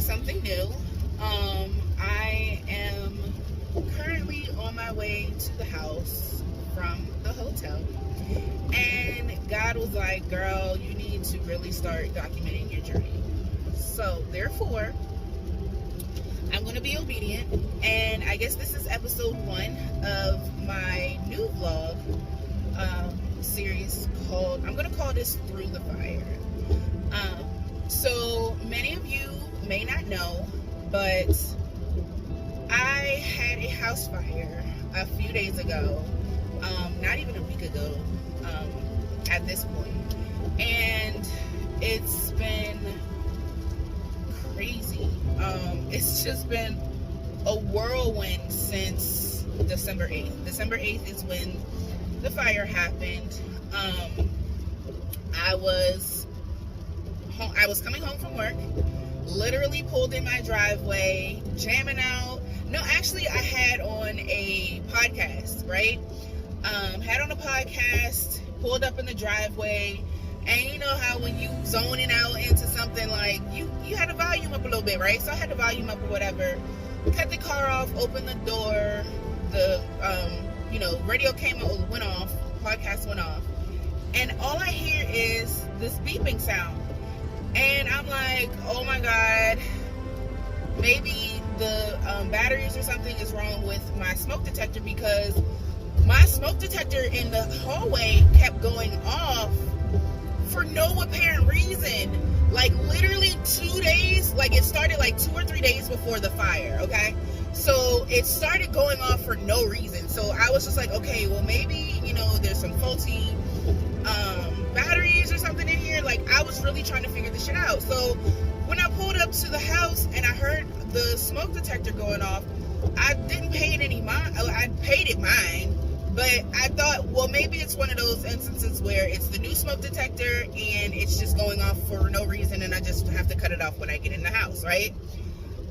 something new. I am currently on my way to the house from the hotel, and God was like, girl, you need to really start documenting your journey. So therefore, I'm going to be obedient, and I guess this is episode 1 of my new vlog series called, I'm going to call this Through the Fire. So many of you may not know, but I had a house fire a few days ago, not even a week ago at this point, and it's been crazy. It's just been a whirlwind since December 8th. December 8th is when the fire happened. I was coming home from work, literally pulled in my driveway, jamming out. No, actually, I had on a podcast, right? Had on a podcast, pulled up in the driveway, and you know how when you zoning out into something, like you had the volume up a little bit, right? So I had the volume up or whatever. Cut the car off, opened the door, the radio went off, podcast went off, and all I hear is this beeping sound. And I'm like, oh my God, maybe the batteries or something is wrong with my smoke detector, because my smoke detector in the hallway kept going off for no apparent reason. Like literally 2 days, like it started like 2 or 3 days before the fire, okay? So it started going off for no reason. So I was just like, okay, well maybe, there's some faulty batteries or something in here. Like I was really trying to figure this shit out. So when I pulled up to the house and I heard the smoke detector going off, I didn't pay it any mind. I paid it mine, but I thought, well, maybe it's one of those instances where it's the new smoke detector and it's just going off for no reason, and I just have to cut it off when I get in the house, right?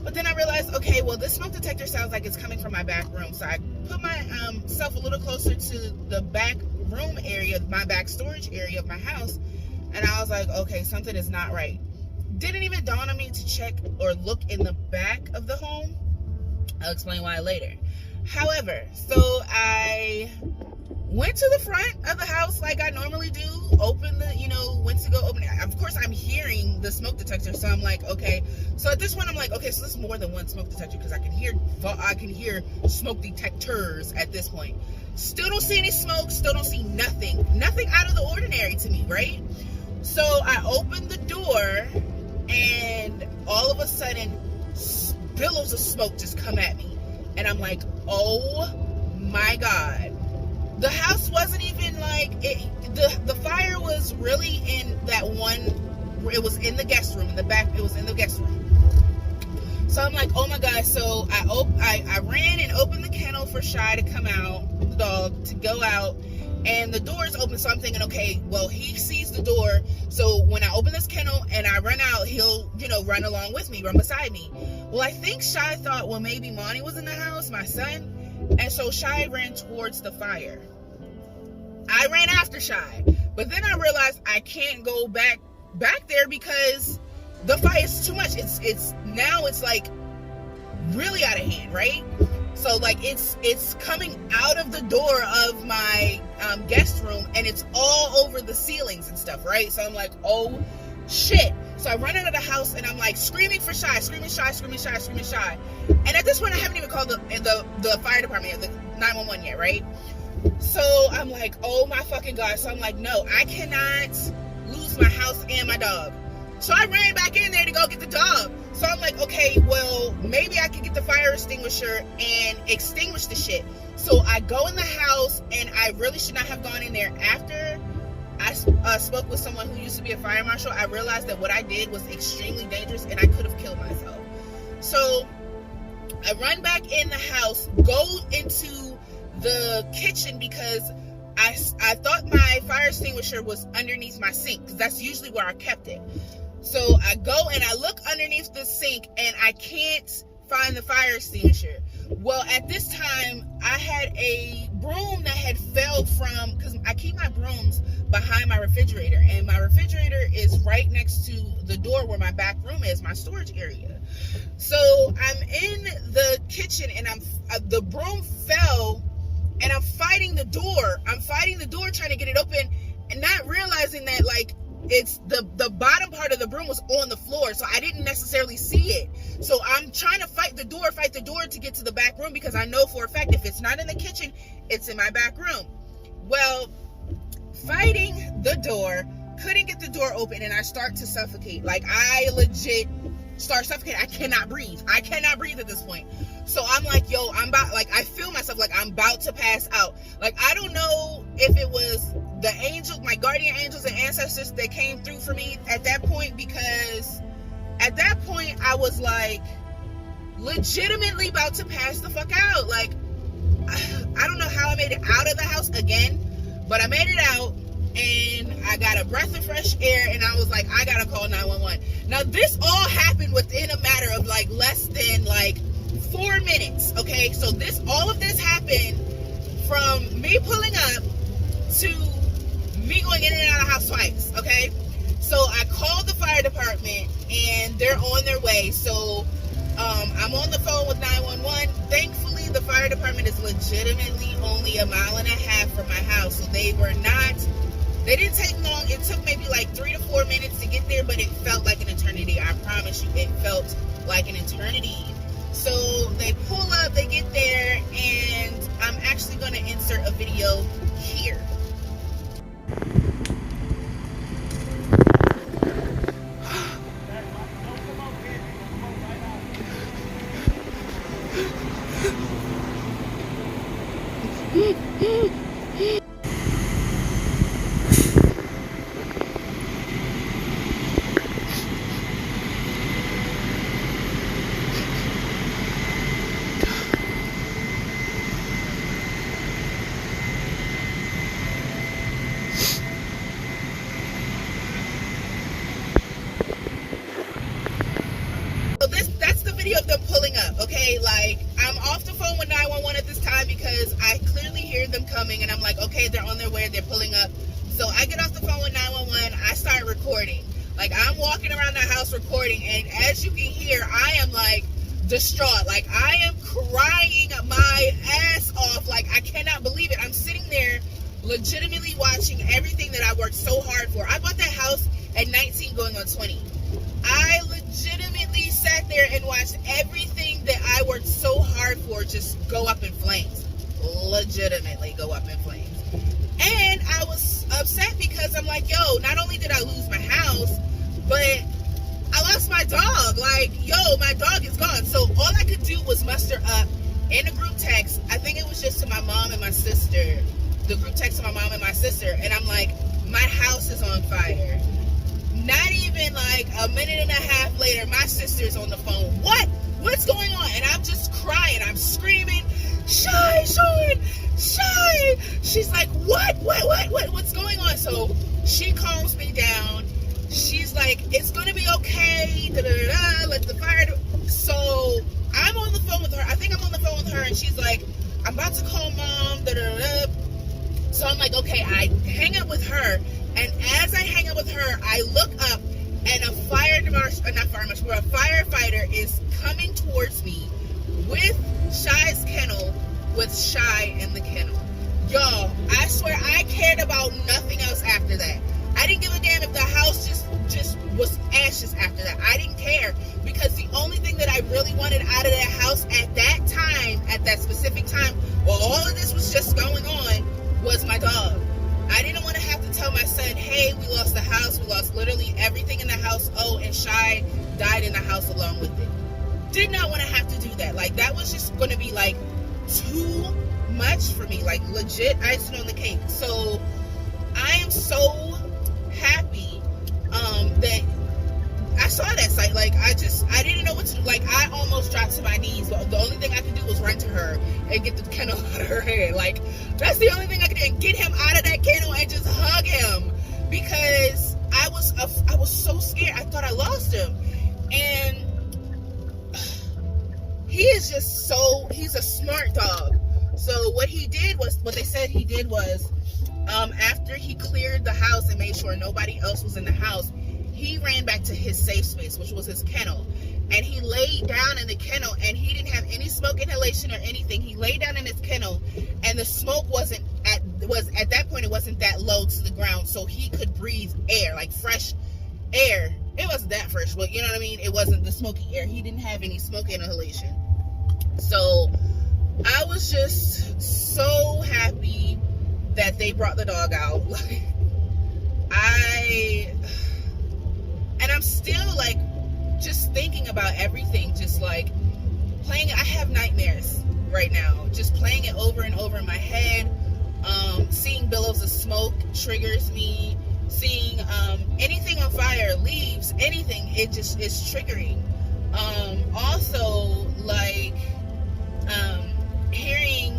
But then I realized, okay, well, this smoke detector sounds like it's coming from my back room. So I put myself a little closer to the back room area, my back storage area of my house, and I was like, okay, something is not right. Didn't even dawn on me to check or look in the back of the home. I'll explain why later. However, so I went to the front of the house like I normally do, opened the, went to go open it. Of course, I'm hearing the smoke detector, so I'm like, okay. So at this point, I'm like, okay, so this is more than one smoke detector, because I can hear smoke detectors at this point. Still don't see any smoke, still don't see nothing out of the ordinary to me, right? So I opened the door, and all of a sudden, billows of smoke just come at me. And I'm like, oh my God. The house wasn't even like, the fire was really in that one, it was in the guest room, in the back, it was in the guest room. So I'm like, oh my God. So I ran and opened the kennel for Shy to come out, the dog, to go out. And the door's open, so I'm thinking, okay, well, he sees the door, so when I open this kennel and I run out, he'll, run along with me, run beside me. Well, I think Shy thought, well, maybe Monty was in the house, my son, and so Shy ran towards the fire. I ran after Shy, but then I realized I can't go back there because the fire is too much. It's like really out of hand, right? So like it's coming out of the door of my guest room, and it's all over the ceilings and stuff, right? So I'm like, oh shit. So I run out of the house and I'm like screaming for Shy, screaming Shy. And at this point I haven't even called the fire department, the 911 yet, right? So I'm like, oh my fucking God. So I'm like, no, I cannot lose my house and my dog. So I ran back in there to go get the dog. So I'm like, okay, well, maybe I could get the fire extinguisher and extinguish the shit. So I go in the house, and I really should not have gone in there. After I spoke with someone who used to be a fire marshal, I realized that what I did was extremely dangerous, and I could have killed myself. So I run back in the house, go into the kitchen, because I thought my fire extinguisher was underneath my sink, because that's usually where I kept it. So I go and I look underneath the sink, and I can't find the fire extinguisher. Well, at this time, I had a broom that had fell from, because I keep my brooms behind my refrigerator, and my refrigerator is right next to the door where my back room is, my storage area. So I'm in the kitchen, and the broom fell, and I'm fighting the door. Trying to get it open, and not realizing that, like, it's the bottom part of the broom was on the floor, so I didn't necessarily see it. So I'm trying to fight the door to get to the back room, because I know for a fact if it's not in the kitchen, it's in my back room. Well, fighting the door, couldn't get the door open, and I start to suffocate. Like, I legit start suffocating. I cannot breathe at this point. So I'm like, yo, I feel myself like I'm about to pass out. Like, I don't know if it was the angels, my guardian angels and ancestors that came through for me at that point, because at that point I was like legitimately about to pass the fuck out. Like, I don't know how I made it out of the house again, but I made it out, and I got a breath of fresh air, and I was like, I gotta call 911. Now, this all happened within a matter of like less than like 4 minutes, okay? So all of this happened from me pulling up to me going in and out of the house twice, okay? So I called the fire department, and they're on their way. So I'm on the phone with 911. Thankfully, the fire department is legitimately only 1.5 miles from my house, so they didn't take long. It took maybe like 3 to 4 minutes to get there, but it felt like an eternity. I promise you, it felt like an eternity. So they pull up, they get there, and I'm actually going to insert a video here. Of them pulling up, okay? Like, I'm off the phone with 911 at this time because I clearly hear them coming, and I'm like, okay, they're on their way, they're pulling up. So I get off the phone with 911, I start recording. Like, I'm walking around the house recording, and as you can hear, I am like distraught. Like, I am crying my ass off. Like, I cannot believe it. I'm sitting there legitimately watching everything that I worked so hard for. I bought that house at 19 going on 20. I legitimately sat there and watched everything that I worked so hard for just go up in flames. Legitimately go up in flames. And I was upset because I'm like, yo, not only did I lose my house, but I lost my dog. Like, yo, my dog is gone. So all I could do was muster up in a group text. I think it was just to my mom and my sister. The group text to my mom and my sister. And I'm like, my house is on fire. Not even like a minute and a half later, my sister's on the phone. What's going on? And I'm just crying. I'm screaming, Shy, Sean, Shy. She's like, what's going on? So she calms me down. She's like, it's going to be okay. Let the fire. So I'm on the phone with her. I think I'm on the phone with her, and she's like, I'm about to call mom. So I'm like, okay, I hang up with her. And as I hang up with her, I look up, and a firefighter is coming towards me with Shy's kennel, with Shy in the kennel. Y'all, I swear I cared about nothing else after that. I didn't give a damn if the house just was ashes after that. I didn't care, because the only thing that I really wanted out of that house at that time, at that specific time, while all of this was just going on, was my dog. I didn't want to have to tell my son, hey, we lost the house, we lost literally everything in the house, oh, and Shy died in the house along with it. Did not want to have to do that. Like, that was just going to be like too much for me, like legit icing on the cake. So I am so happy that I saw that site. Like, I didn't know what to do. Like, I almost dropped to my knees, but the only thing I could do was run to her and get the kennel out of her head. Like, that's the only thing I could do, and get him out of that kennel and just hug him, because I was so scared. I thought I lost him, and he is he's a smart dog. So what they said he did was, after he cleared the house and made sure nobody else was in the house, he ran back to his safe space, which was his kennel. And he laid down in the kennel, and he didn't have any smoke inhalation or anything. He laid down in his kennel, and the smoke at that point, it wasn't that low to the ground, so he could breathe air, like fresh air. It wasn't that fresh, but you know what I mean? It wasn't the smoky air. He didn't have any smoke inhalation. So I was just so happy that they brought the dog out. And I'm still like just thinking about everything, just like playing. I have nightmares right now, just playing it over and over in my head. Seeing billows of smoke triggers me. Seeing anything on fire, leaves, anything, it just is triggering. Also, like hearing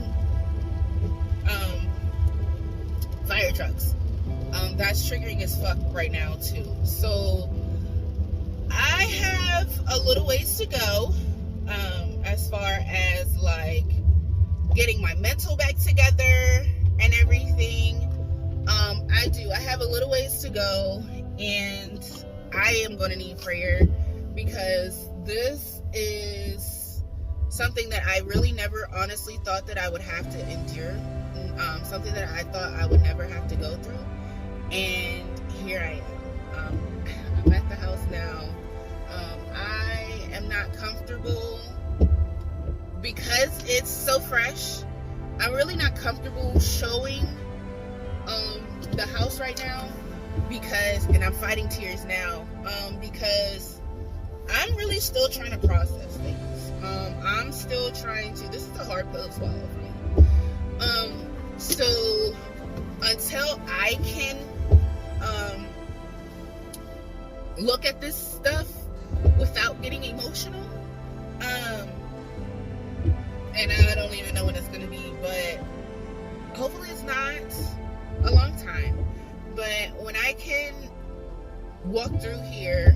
fire trucks, that's triggering as fuck right now too. So I have a little ways to go, as far as like getting my mental back together and everything. I have a little ways to go, and I am going to need prayer, because this is something that I really never honestly thought that I would have to endure, something that I thought I would never have to go through, and here I am. I'm at the house now. I am not comfortable because it's so fresh. I'm really not comfortable showing the house right now, and I'm fighting tears now, because I'm really still trying to process things. I'm still trying to, this is a hard pill to swallow for me. So until I can look at this stuff without getting emotional, and I don't even know when it's going to be, but hopefully it's not a long time. But when I can walk through here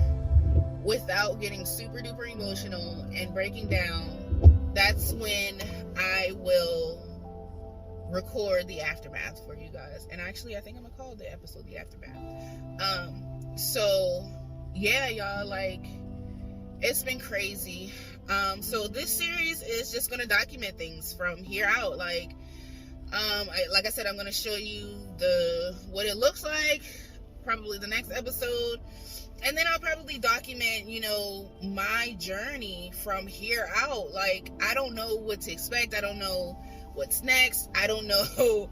without getting super duper emotional and breaking down, that's when I will record the aftermath for you guys. And actually, I think I'm gonna call the episode the aftermath. So yeah, y'all, like, it's been crazy. So this series is just gonna document things from here out. Like I said, I'm gonna show you what it looks like, probably the next episode, and then I'll probably document, my journey from here out. Like, I don't know what to expect. I don't know what's next. I don't know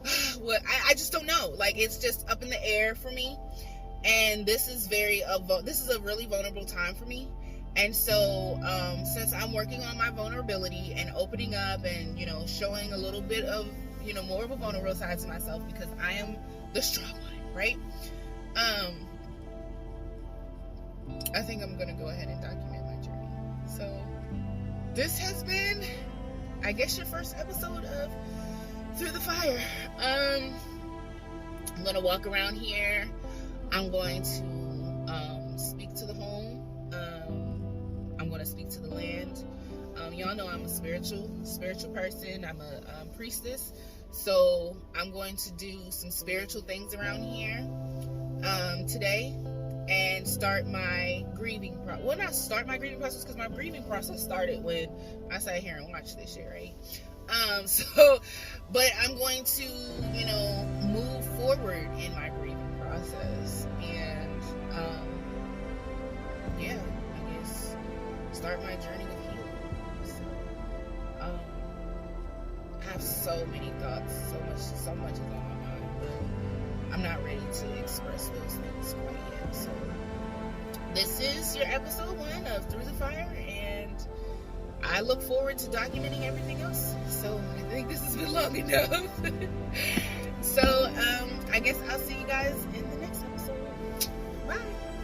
I just don't know. Like, it's just up in the air for me, and this is a really vulnerable time for me. And so since I'm working on my vulnerability and opening up and showing a little bit of more of a vulnerable side to myself, because I am the strong one, right? I think I'm gonna go ahead and document my journey. So this has been, I guess, your first episode of Through the Fire. I'm gonna walk around here. I'm going to speak to the home. I'm going to speak to the land. Y'all know I'm a spiritual person. I'm a priestess. So I'm going to do some spiritual things around here today, and start my grieving process. Well, not start my grieving process, because my grieving process started when I sat here and watched this shit, right? But I'm going to, move forward in my grieving process, and yeah, I guess start my journey of healing. So, I have so many thoughts, so much is on my mind, but I'm not ready to express those things quite yet. So this is your episode 1 of Through the Fire, and I look forward to documenting everything else. So I think this has been long enough. So I guess I'll see you guys in